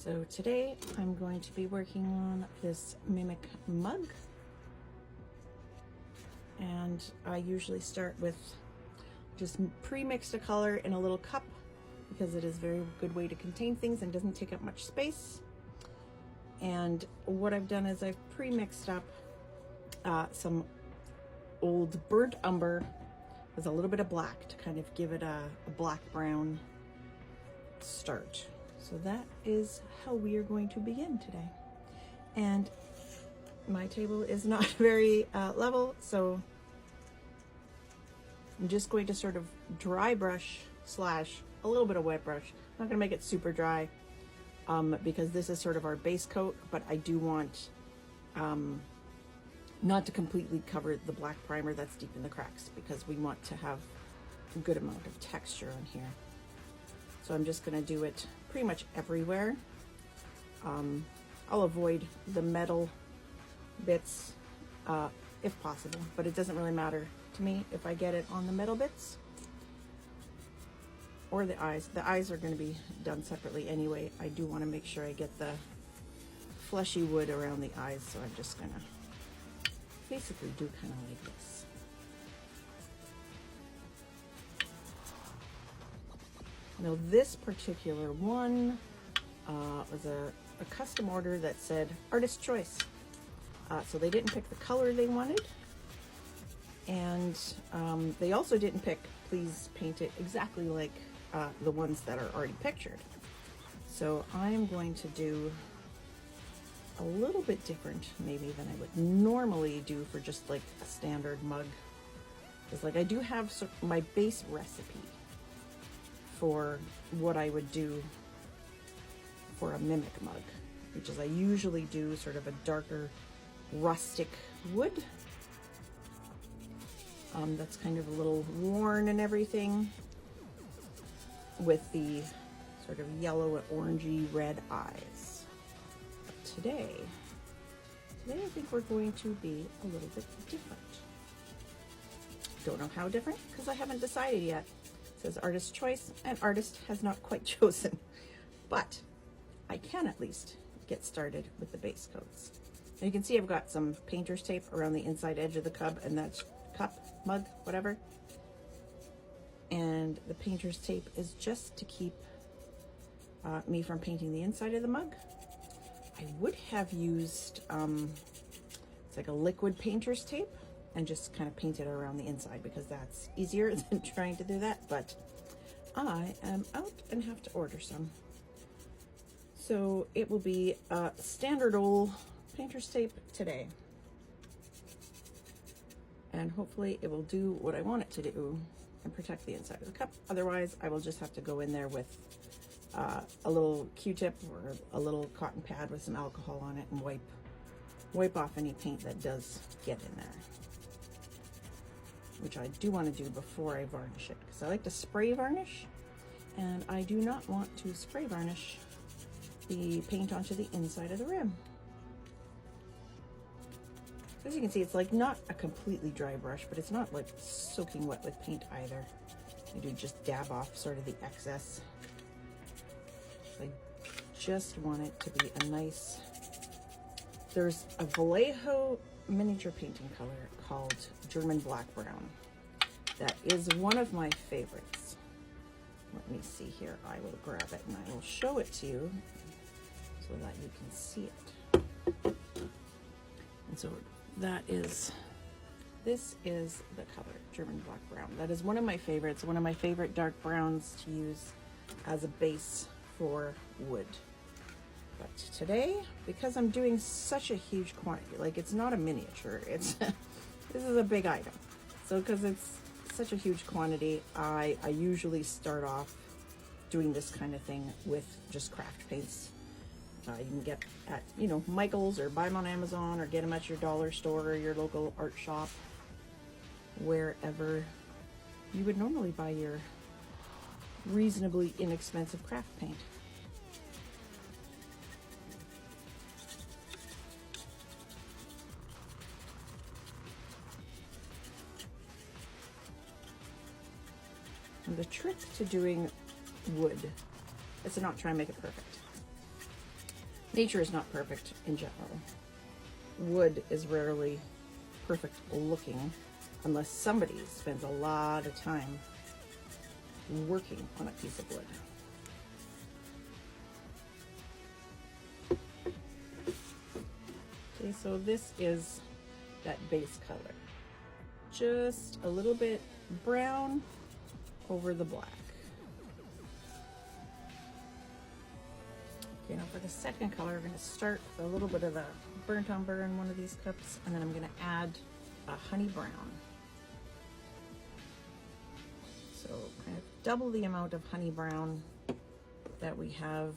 So today I'm going to be working on this Mythic Mug, and I usually start with just pre-mixed a color in a little cup because it is a very good way to contain things and doesn't take up much space. And what I've done is I've pre-mixed up some old burnt umber with a little bit of black to kind of give it a black brown start. So that is how we are going to begin today. And my table is not very level, so I'm just going to sort of dry brush slash a little bit of wet brush. I'm not going to make it super dry because this is sort of our base coat, but I do want not to completely cover the black primer that's deep in the cracks because we want to have a good amount of texture on here. So I'm just going to do it pretty much everywhere. I'll avoid the metal bits if possible, but it doesn't really matter to me if I get it on the metal bits or the eyes. The eyes are going to be done separately anyway. I do want to make sure I get the fleshy wood around the eyes, so I'm just going to basically do kind of like this. Now this particular one was a custom order that said artist choice. So they didn't pick the color they wanted, and they also didn't pick please paint it exactly like the ones that are already pictured. So I'm going to do a little bit different maybe than I would normally do for just like a standard mug. Because like I do have my base recipe for what I would do for a Mythic Mug, which is I usually do sort of a darker rustic wood that's kind of a little worn and everything, with the sort of yellow and orangey red eyes. But today I think we're going to be a little bit different. Don't know how different because I haven't decided yet. It says artist choice, and artist has not quite chosen, but I can at least get started with the base coats. And you can see I've got some painter's tape around the inside edge of the cup, and that's mug, whatever. And the painter's tape is just to keep me from painting the inside of the mug. I would have used, it's like a liquid painter's tape, and just kind of paint it around the inside because that's easier than trying to do that, but I am out and have to order some. So it will be standard old painter's tape today. And hopefully it will do what I want it to do and protect the inside of the cup. Otherwise, I will just have to go in there with a little Q-tip or a little cotton pad with some alcohol on it and wipe off any paint that does get in there. Which I do want to do before I varnish it, because I like to spray varnish, and I do not want to spray varnish the paint onto the inside of the rim. As you can see, it's like not a completely dry brush, but it's not like soaking wet with paint either. I do just dab off sort of the excess. I just want it to be a nice, there's a Vallejo miniature painting color called German Black Brown. That is one of my favorites. Let me see here. I will grab it and I will show it to you so that you can see it. And so this is the color, German Black Brown. That is one of my favorites, one of my favorite dark browns to use as a base for wood. But today, because I'm doing such a huge quantity, like it's not a miniature, it's this is a big item. So because it's such a huge quantity, I usually start off doing this kind of thing with just craft paints. You can get at, you know, Michael's, or buy them on Amazon, or get them at your dollar store or your local art shop, wherever you would normally buy your reasonably inexpensive craft paint. And the trick to doing wood is to not try and make it perfect. Nature is not perfect in general. Wood is rarely perfect looking unless somebody spends a lot of time working on a piece of wood. Okay, so this is that base color. Just a little bit brown over the black. Okay, now for the second color, we're going to start with a little bit of the burnt umber in one of these cups, and then I'm going to add a honey brown. So kind of double the amount of honey brown that we have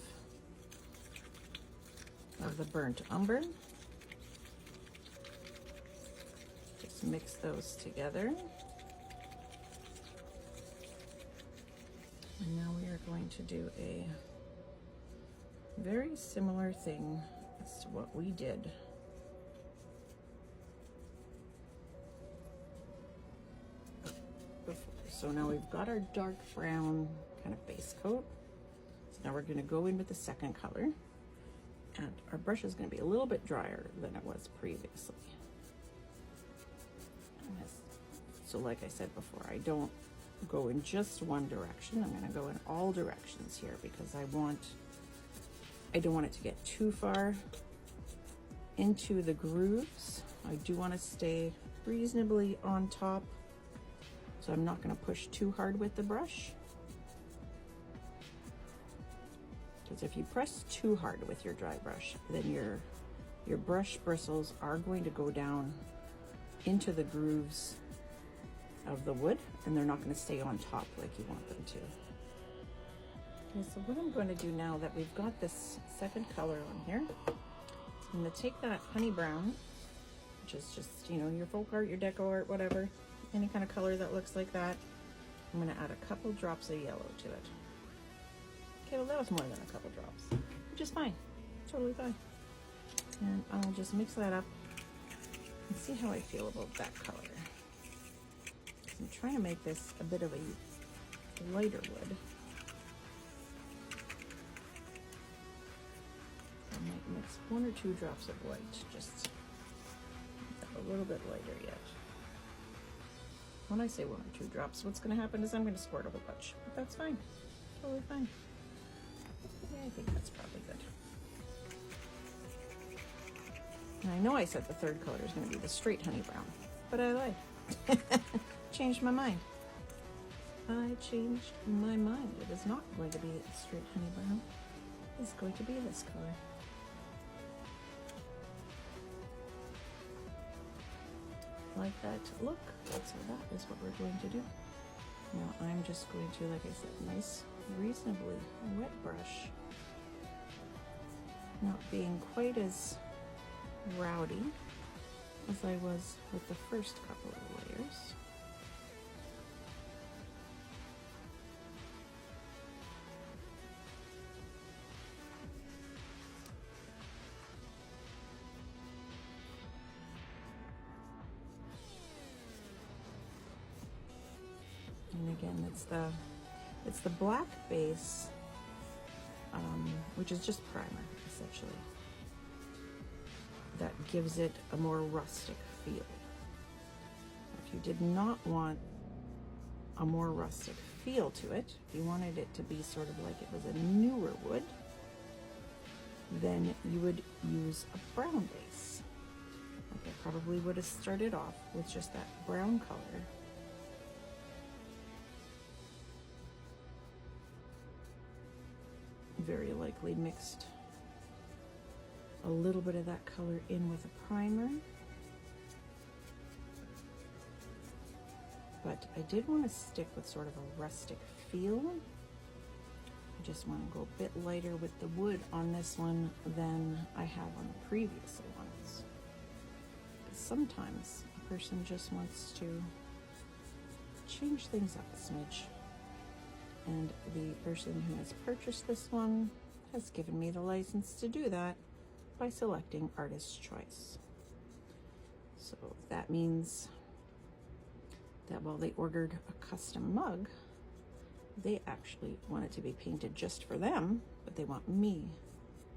of the burnt umber. Just mix those together. And now we are going to do a very similar thing as to what we did before. So now we've got our dark brown kind of base coat. So now we're going to go in with the second color, and our brush is going to be a little bit drier than it was previously. So like I said before, I don't go in just one direction. I'm going to go in all directions here because I don't want it to get too far into the grooves. I do want to stay reasonably on top, so I'm not going to push too hard with the brush. Because if you press too hard with your dry brush, then your brush bristles are going to go down into the grooves of the wood, and they're not going to stay on top like you want them to. Okay, so what I'm going to do now that we've got this second color on here, I'm going to take that honey brown, which is just, you know, your folk art, your deco art, whatever, any kind of color that looks like that. I'm going to add a couple drops of yellow to it. Okay, well that was more than a couple drops, which is fine, totally fine. And I'll just mix that up and see how I feel about that color. I'm trying to make this a bit of a lighter wood. I might mix 1 or 2 drops of white, just a little bit lighter yet. When I say 1 or 2 drops, what's going to happen is I'm going to squirt a whole bunch, but that's fine, totally fine. Yeah, I think that's probably good. And I know I said the third color is going to be the straight honey brown, but I lied. Changed my mind. I changed my mind. It is not going to be a straight honey brown. It's going to be this color. Like that look. So that is what we're going to do. Now I'm just going to, like I said, nice, reasonably wet brush. Not being quite as rowdy as I was with the first couple of layers. And again, it's the black base, which is just primer, essentially, that gives it a more rustic feel. If you did not want a more rustic feel to it, if you wanted it to be sort of like it was a newer wood, then you would use a brown base. Like I probably would have started off with just that brown color. Very likely mixed a little bit of that color in with a primer. But I did want to stick with sort of a rustic feel. I just want to go a bit lighter with the wood on this one than I have on the previous ones. Because sometimes a person just wants to change things up a smidge. And the person who has purchased this one has given me the license to do that by selecting Artist's Choice. So that means that while they ordered a custom mug, they actually want it to be painted just for them, but they want me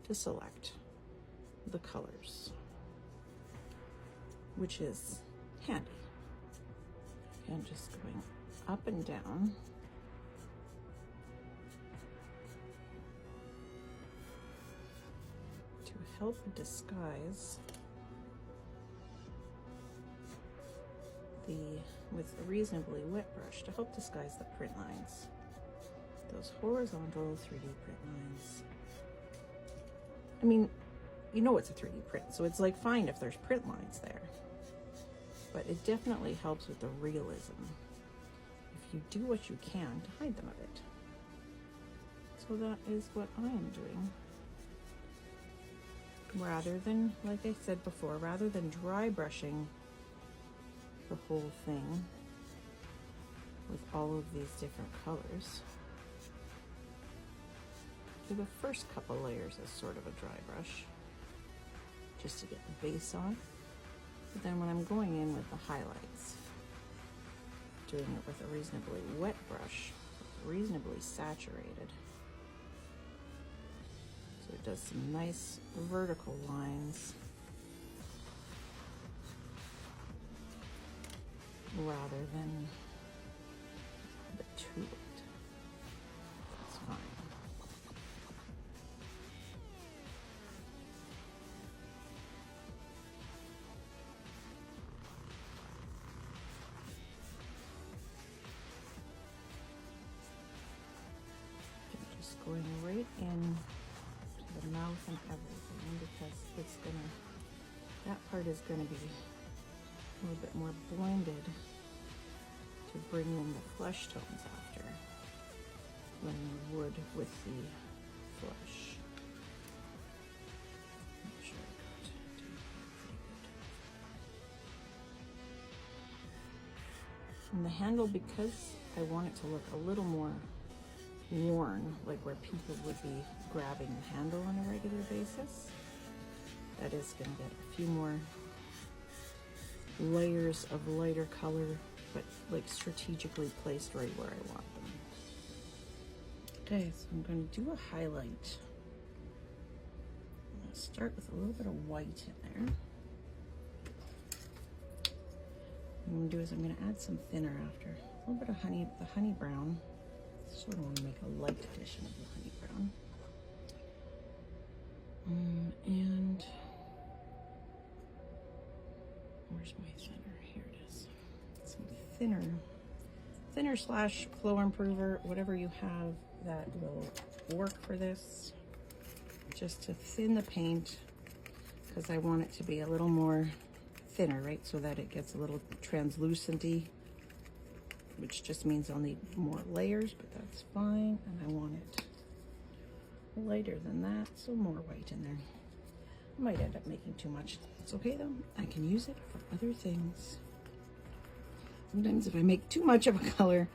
to select the colors, which is handy. And just going up and down. To help disguise with a reasonably wet brush, to help disguise the print lines. Those horizontal 3D print lines. I mean, you know it's a 3D print, so it's like fine if there's print lines there. But it definitely helps with the realism if you do what you can to hide them a bit. So that is what I am doing. Rather than, like I said before, rather than dry brushing the whole thing with all of these different colors, do the first couple layers as sort of a dry brush, just to get the base on. But then when I'm going in with the highlights, doing it with a reasonably wet brush, reasonably saturated, so it does some nice vertical lines rather than a bit too wet. That's fine. Going right in to the mouth and everything, because it's gonna, that part is gonna be a little bit more blended to bring in the flesh tones after, than you would with the flesh. Make sure I got it pretty good. And the handle, because I want it to look a little more worn, like where people would be grabbing the handle on a regular basis, that is going to get a few more layers of lighter color, but like strategically placed right where I want them. Okay, so I'm going to do a highlight. I'm going to start with a little bit of white in there. What I'm going to do is I'm going to add some thinner after. A little bit of honey, the honey brown. Sort of want to make a light edition of the honey brown. And where's my thinner? Here it is. Some thinner slash flow improver, whatever you have that will work for this, just to thin the paint, because I want it to be a little more thinner, right? So that it gets a little translucent-y, which just means I'll need more layers, but that's fine. And I want it lighter than that, so more white in there. I might end up making too much. It's okay though, I can use it for other things. Sometimes if I make too much of a color,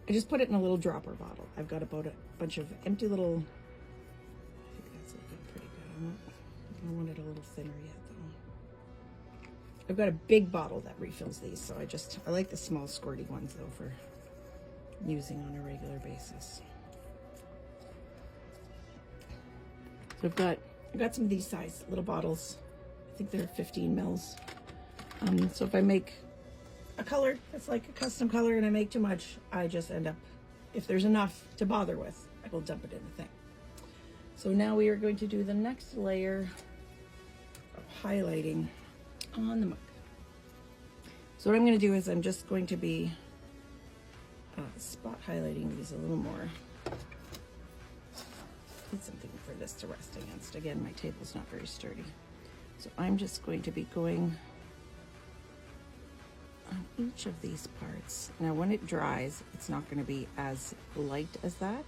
I just put it in a little dropper bottle. I've got about a bunch of empty little, I think that's looking pretty good. I want it a little thinner yet though. I've got a big bottle that refills these, so I like the small squirty ones though for using on a regular basis. So I've got some of these size little bottles. I think they're 15 mils. So if I make a color that's like a custom color and I make too much, I just end up, if there's enough to bother with, I will dump it in the thing. So now we are going to do the next layer of highlighting on the mug. So what I'm going to do is I'm just going to be spot highlighting these a little more. Need something for this to rest against. Again, my table's not very sturdy. So I'm just going to be going on each of these parts. Now when it dries, it's not going to be as light as that.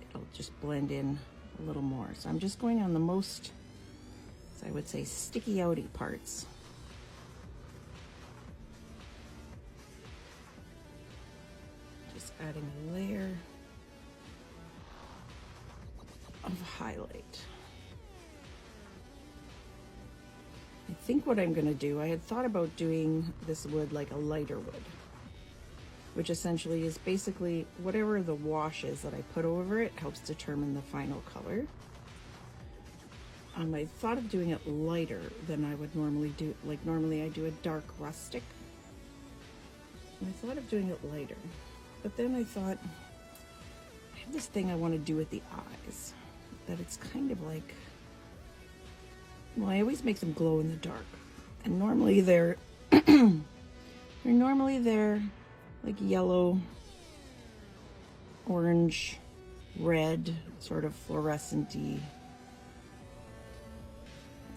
It'll just blend in a little more. So I'm just going on the most, as I would say, sticky outy parts. Just adding a layer of highlight. I think what I'm going to do, I had thought about doing this wood like a lighter wood, which essentially is basically whatever the wash is that I put over it helps determine the final color. I thought of doing it lighter than I would normally do. Like normally I do a dark rustic. And I thought of doing it lighter. But then I thought, I have this thing I want to do with the eyes. That it's kind of like, well, I always make them glow in the dark. And normally they're, they're like yellow, orange, red, sort of fluorescent-y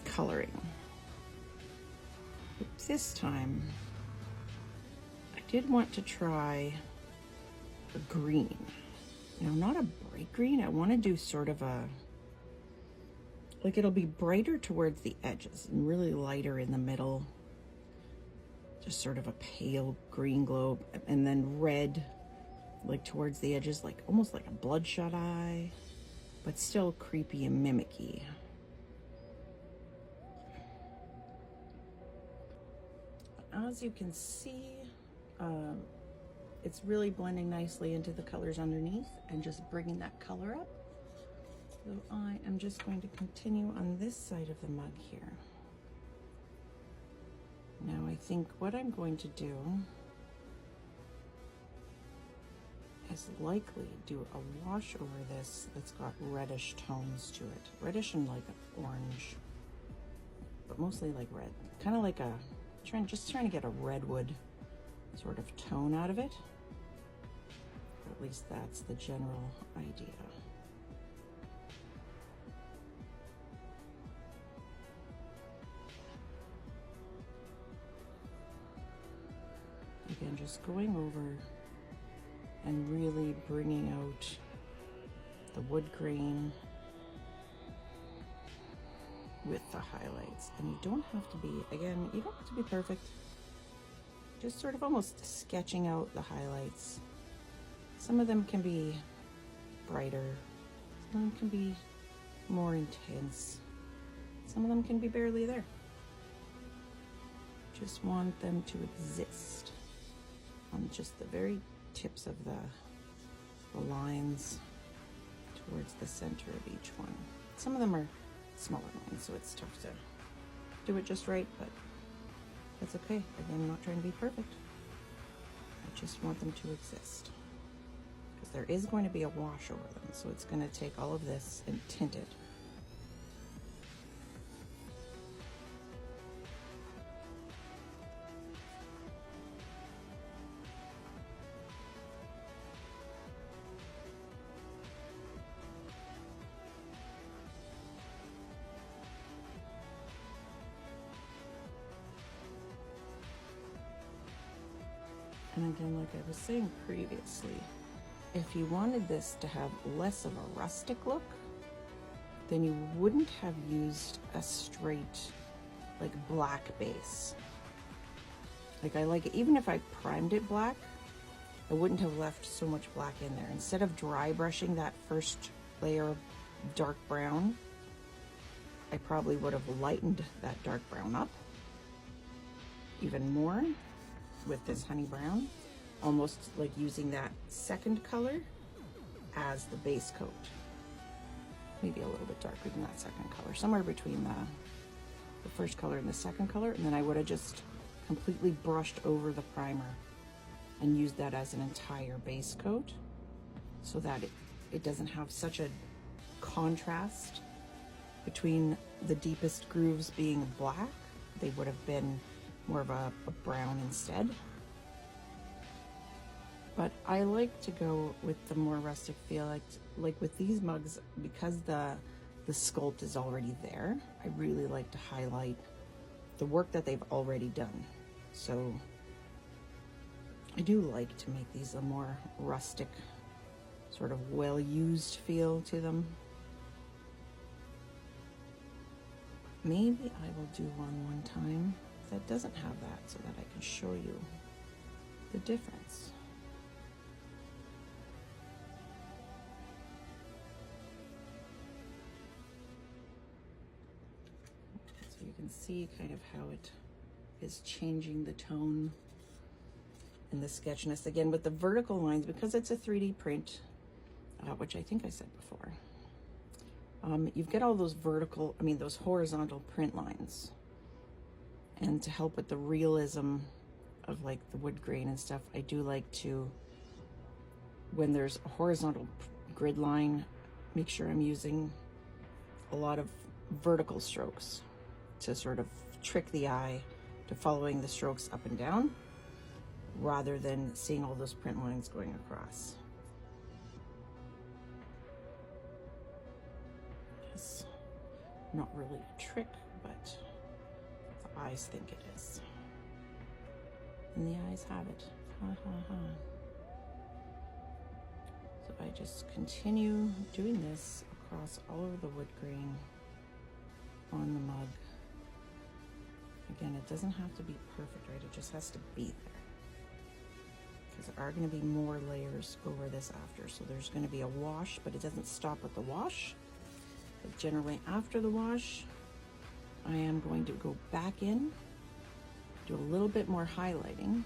coloring. But this time, I did want to try a green. You know, not a bright green. I want to do sort of a, like it'll be brighter towards the edges and really lighter in the middle. Just sort of a pale green glow, and then red like towards the edges, like almost like a bloodshot eye, but still creepy and mimicky. As you can see, it's really blending nicely into the colors underneath and just bringing that color up. So I am just going to continue on this side of the mug here. Now I think what I'm going to do is likely do a wash over this that's got reddish tones to it. Reddish and like an orange, but mostly like red. Kind of like a, just trying to get a redwood sort of tone out of it. Or at least that's the general idea. Again, just going over and really bringing out the wood grain with the highlights. And you don't have to be, again, you don't have to be perfect. Just sort of almost sketching out the highlights. Some of them can be brighter, some of them can be more intense, some of them can be barely there. Just want them to exist on just the very tips of the lines towards the center of each one. Some of them are smaller lines, so it's tough to do it just right, but that's okay. Again, I'm not trying to be perfect. I just want them to exist. Because there is going to be a wash over them, so it's going to take all of this and tint it. And again, like I was saying previously, if you wanted this to have less of a rustic look, then you wouldn't have used a straight, like black base. Like I like it, even if I primed it black, I wouldn't have left so much black in there. Instead of dry brushing that first layer of dark brown, I probably would have lightened that dark brown up even more with this honey brown, almost like using that second color as the base coat. Maybe a little bit darker than that second color, somewhere between the first color and the second color, and then I would have just completely brushed over the primer and used that as an entire base coat so that it doesn't have such a contrast between the deepest grooves being black. They would have been more of a brown instead. But I like to go with the more rustic feel, like with these mugs, because the sculpt is already there. I really like to highlight the work that they've already done. So I do like to make these a more rustic, sort of well-used feel to them. Maybe I will do one time that doesn't have that, so that I can show you the difference. So you can see kind of how it is changing the tone and the sketchiness. Again, with the vertical lines, because it's a 3D print, which I think I said before, You've got all those vertical, I mean those horizontal print lines. And to help with the realism of like the wood grain and stuff, I do like to, when there's a horizontal grid line, make sure I'm using a lot of vertical strokes to sort of trick the eye to following the strokes up and down, rather than seeing all those print lines going across. It's not really a trick, but the eyes think it is. And the eyes have it. Ha ha ha. So I just continue doing this across all of the wood grain on the mug. Again, it doesn't have to be perfect, right? It just has to be there. Because there are going to be more layers over this after. So there's going to be a wash, but it doesn't stop at the wash. But generally after the wash, I am going to go back in, do a little bit more highlighting,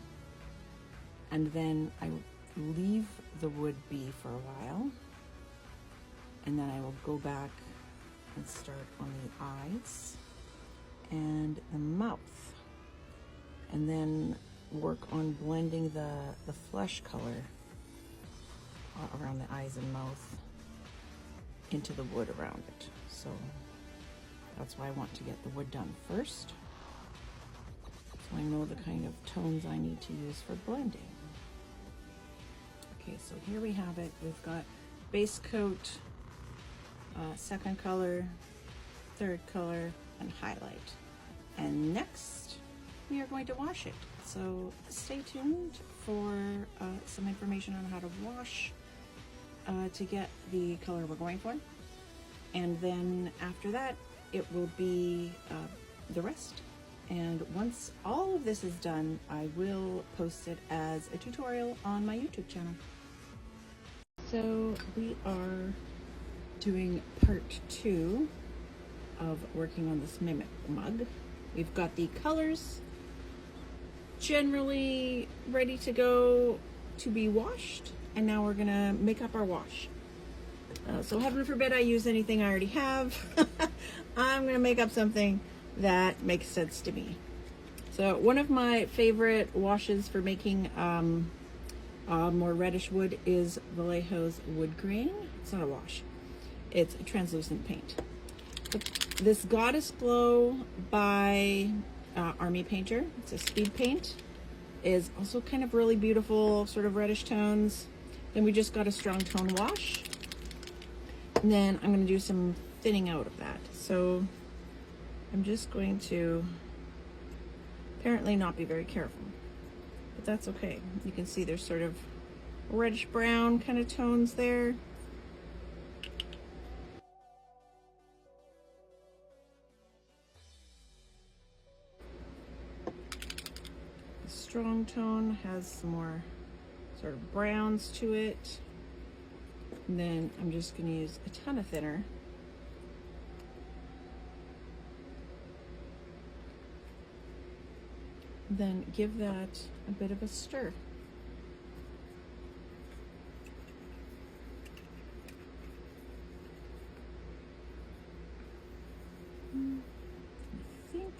and then I leave the wood be for a while, and then I will go back and start on the eyes and the mouth, and then work on blending the flesh color around the eyes and mouth into the wood around it. So that's why I want to get the wood done first, so I know the kind of tones I need to use for blending. Okay, so here we have it. We've got base coat, second color, third color, and highlight. And next, we are going to wash it. So stay tuned for some information on how to wash to get the color we're going for. And then after that, it will be the rest. And once all of this is done, I will post it as a tutorial on my YouTube channel. So we are doing part 2 of working on this Mythic Mug. We've got the colors generally ready to go to be washed, and now we're gonna make up our wash. So heaven forbid I use anything I already have. I'm gonna make up something that makes sense to me. So one of my favorite washes for making more reddish wood is Vallejo's wood grain. It's not a wash, it's a translucent paint. This Goddess Glow by Army Painter, it's a speed paint, is also kind of really beautiful, sort of reddish tones. Then we just got a strong tone wash, and then I'm going to do some thinning out of that. So I'm just going to apparently not be very careful, but that's okay. You can see there's sort of reddish brown kind of tones there. The strong tone has some more sort of browns to it. And then I'm just going to use a ton of thinner. Then give that a bit of a stir. I think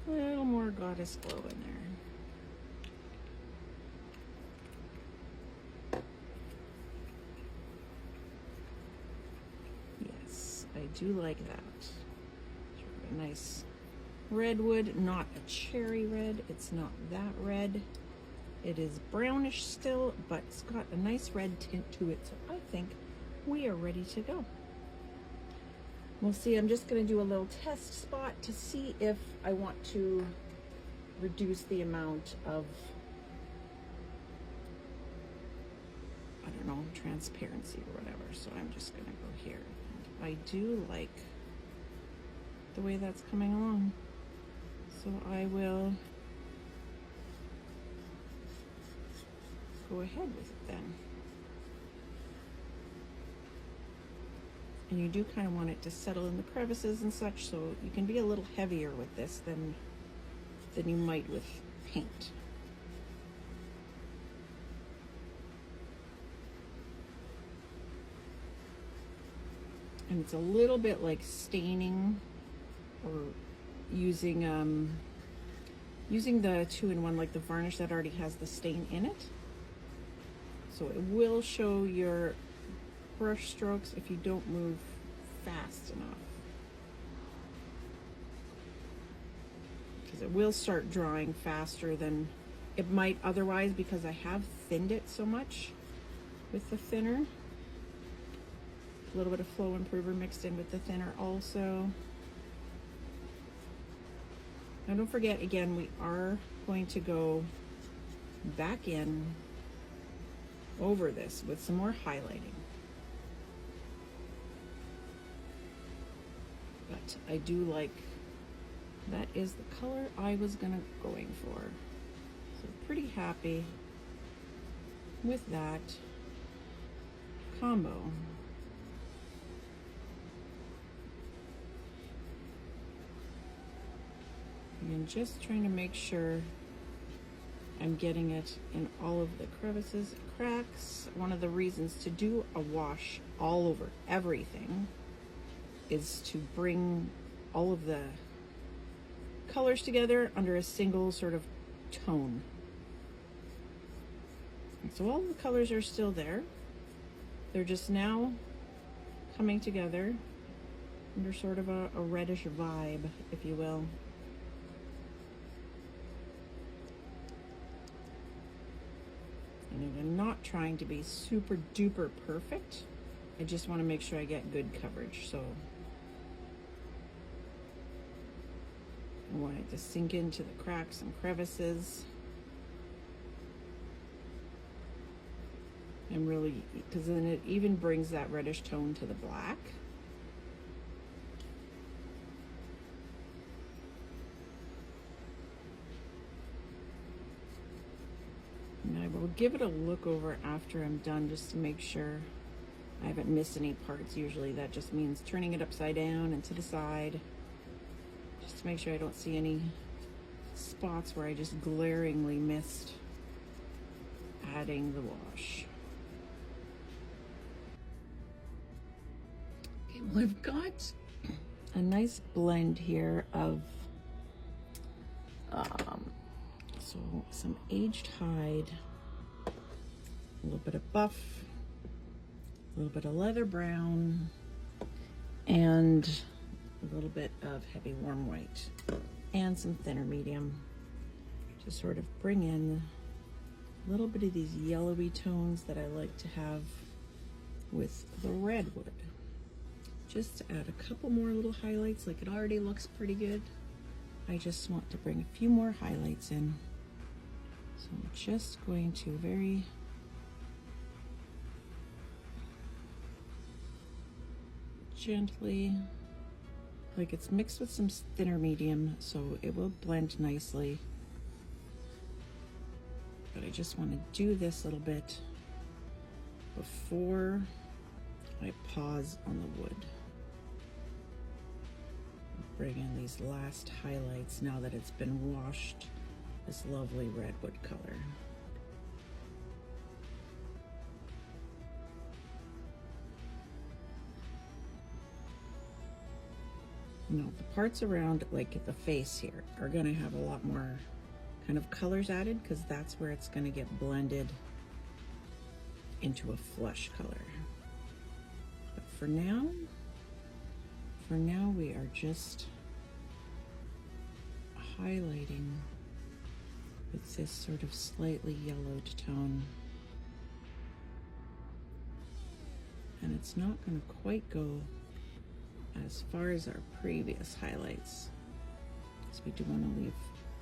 a little more Goddess Glow in there. Yes, I do like that. A nice redwood, not a cherry red. It's not that red. It is brownish still, but it's got a nice red tint to it. So I think we are ready to go. We'll see. I'm just going to do a little test spot to see if I want to reduce the amount of, I don't know, transparency or whatever. So I'm just going to go here. And I do like the way that's coming along. So I will go ahead with it then. And you do kind of want it to settle in the crevices and such, so you can be a little heavier with this than you might with paint. And it's a little bit like staining or using using the 2-in-1, like the varnish that already has the stain in it. So it will show your brush strokes if you don't move fast enough. Because it will start drying faster than it might otherwise, because I have thinned it so much with the thinner. A little bit of flow improver mixed in with the thinner also. Now don't forget, again, we are going to go back in over this with some more highlighting. But I do like, that is the color I was going for. So pretty happy with that combo. And just trying to make sure I'm getting it in all of the crevices, cracks. One of the reasons to do a wash all over everything is to bring all of the colors together under a single sort of tone. And so all the colors are still there. They're just now coming together under sort of a reddish vibe, if you will. And I'm not trying to be super duper perfect. I just want to make sure I get good coverage. So I want it to sink into the cracks and crevices. And really, because then it even brings that reddish tone to the black. And I will give it a look over after I'm done, just to make sure I haven't missed any parts. Usually that just means turning it upside down and to the side, just to make sure I don't see any spots where I just glaringly missed adding the wash. Okay, well, I've got a nice blend here of so some aged hide, a little bit of buff, a little bit of leather brown, and a little bit of heavy warm white, and some thinner medium, to sort of bring in a little bit of these yellowy tones that I like to have with the redwood. Just to add a couple more little highlights. Like, it already looks pretty good. I just want to bring a few more highlights in. So I'm just going to very gently, like it's mixed with some thinner medium, so it will blend nicely. But I just want to do this little bit before I pause on the wood. Bring in these last highlights now that it's been washed, this lovely redwood color. Now the parts around, like the face here, are going to have a lot more kind of colors added, because that's where it's going to get blended into a flush color. But for now we are just highlighting with this sort of slightly yellowed tone. And it's not going to quite go as far as our previous highlights, because we do want to leave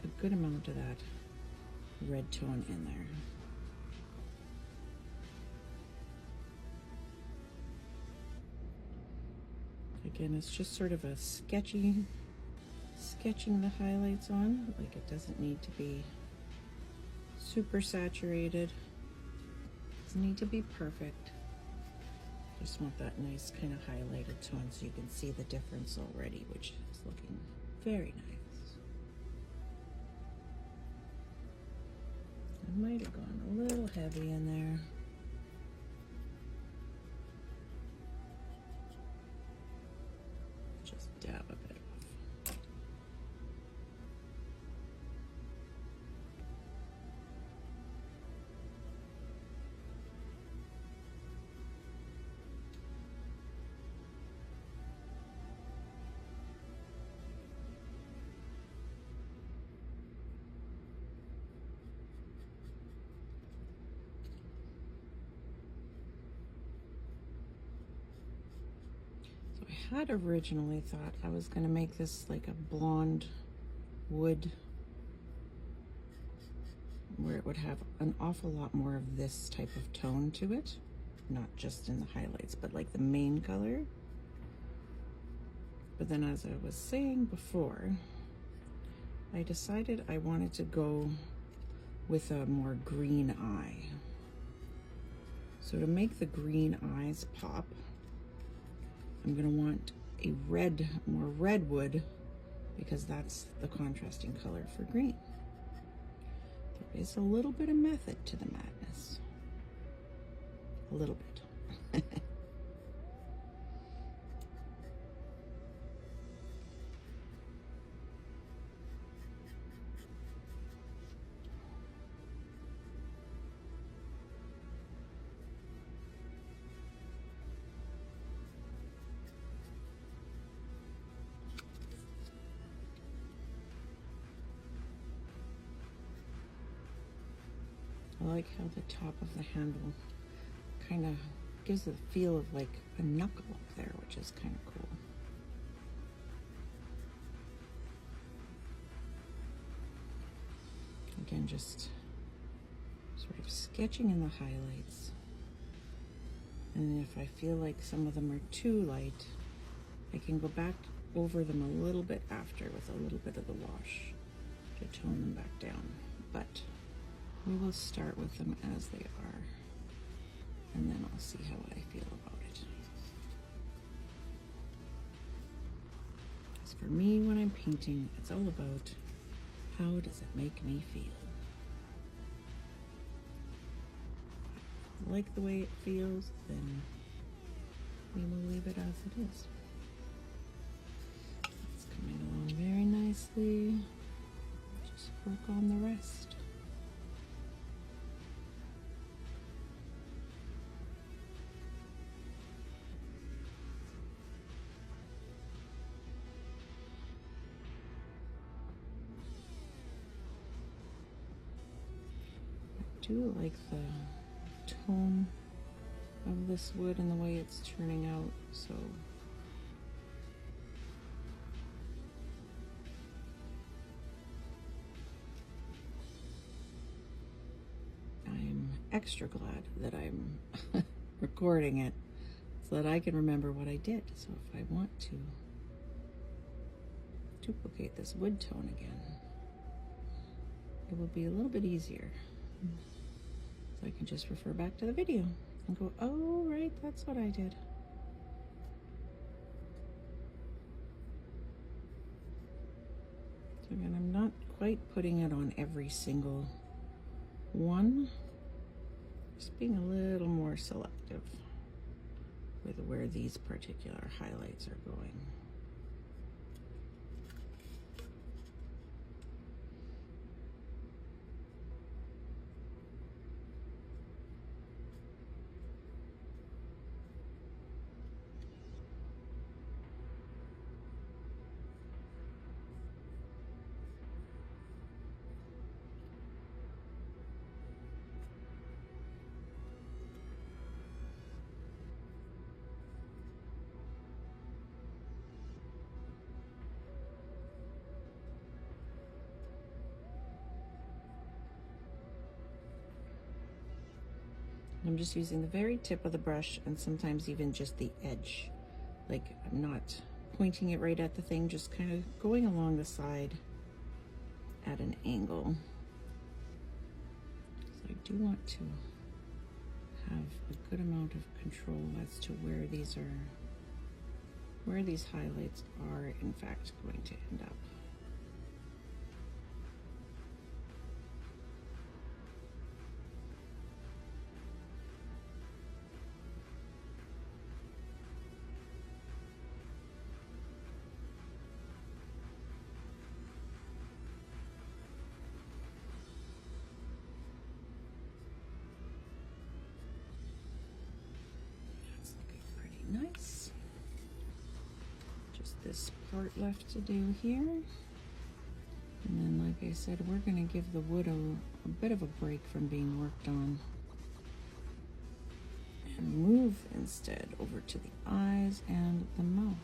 a good amount of that red tone in there. Again, it's just sort of a sketching the highlights on. Like, it doesn't need to be super saturated. It doesn't need to be perfect. Just want that nice kind of highlighted tone so you can see the difference already, which is looking very nice. I might have gone a little heavy in there. dab a bit off. I had originally thought I was going to make this like a blonde wood, where it would have an awful lot more of this type of tone to it, not just in the highlights, but like the main color. But then, as I was saying before, I decided I wanted to go with a more green eye. So to make the green eyes pop, I'm gonna want a red, more redwood, because that's the contrasting color for green. There is a little bit of method to the madness. A little bit. I like how the top of the handle kind of gives the feel of like a knuckle up there, which is kind of cool. Again, just sort of sketching in the highlights. And if I feel like some of them are too light, I can go back over them a little bit after with a little bit of the wash to tone them back down. But we will start with them as they are, and then I'll see how I feel about it. As for me, when I'm painting, it's all about how does it make me feel. If I like the way it feels, then we will leave it as it is. It's coming along very nicely. Just work on the rest. I do like the tone of this wood and the way it's turning out, so I'm extra glad that I'm recording it so that I can remember what I did. So if I want to duplicate this wood tone again, it will be a little bit easier. So I can just refer back to the video and go, oh, right, that's what I did. So again, I'm not quite putting it on every single one. Just being a little more selective with where these particular highlights are going. I'm just using the very tip of the brush and sometimes even just the edge. Like I'm not pointing it right at the thing, just kind of going along the side at an angle. So I do want to have a good amount of control as to where these highlights are in fact going to end up. this part left to do here. And then, like I said, we're going to give the wood a bit of a break from being worked on. And move instead over to the eyes and the mouth.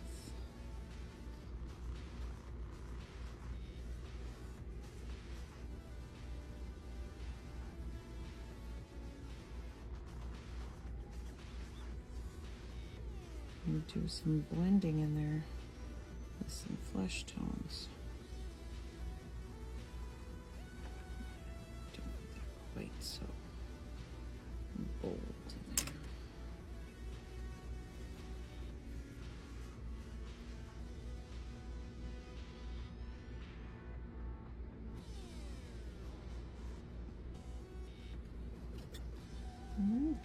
And do some blending in there with some flesh tones. Don't want that quite so bold in there.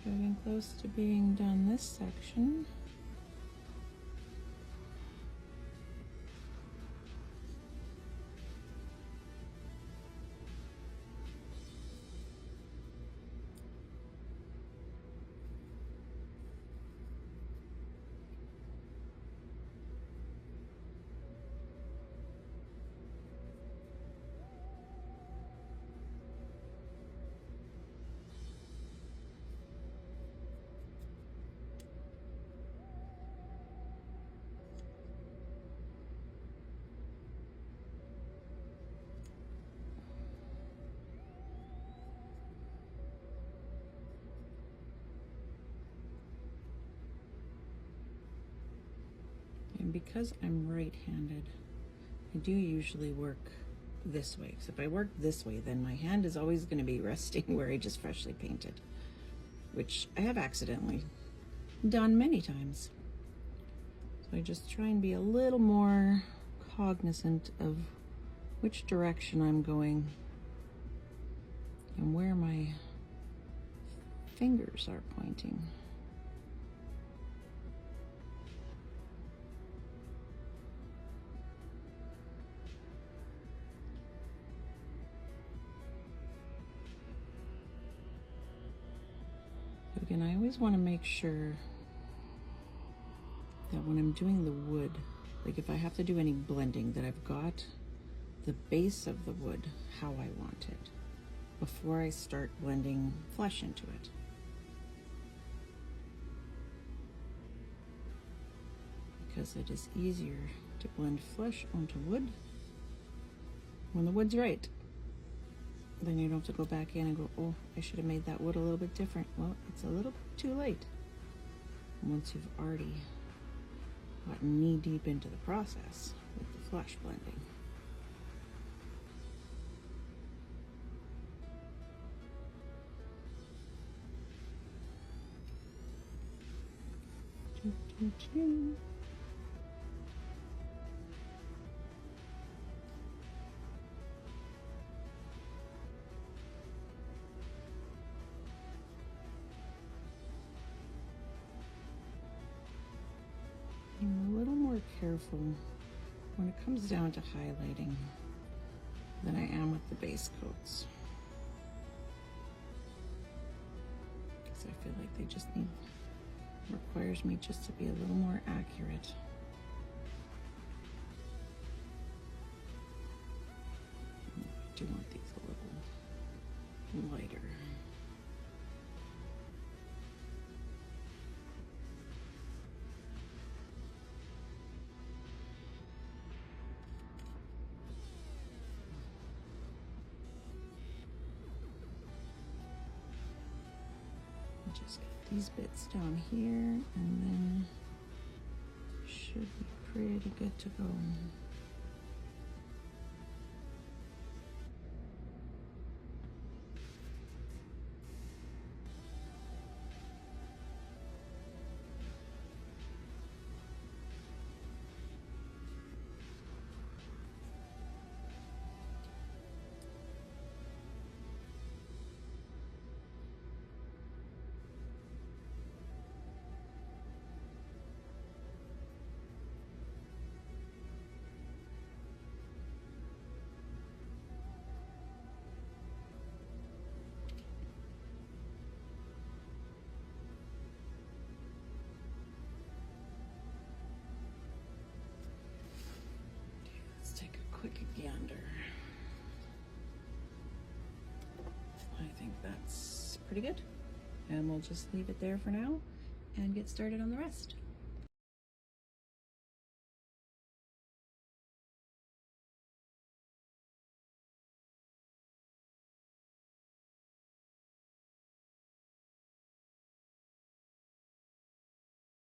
Getting close to being done this section. And because I'm right-handed, I do usually work this way. So if I work this way, then my hand is always going to be resting where I just freshly painted, which I have accidentally done many times. So I just try and be a little more cognizant of which direction I'm going and where my fingers are pointing. Again, I always want to make sure that when I'm doing the wood, like if I have to do any blending, that I've got the base of the wood how I want it before I start blending flesh into it. Because it is easier to blend flesh onto wood when the wood's right. Then you don't have to go back in and go, oh, I should have made that wood a little bit different. Well, it's a little bit too late once you've already gotten knee deep into the process with the flesh blending. I'm a little more careful when it comes down to highlighting than I am with the base coats, because I feel like they just requires me just to be a little more accurate. I do want these a little lighter. Just get these bits down here, and then should be pretty good to go. yonder. I think that's pretty good. And we'll just leave it there for now and get started on the rest.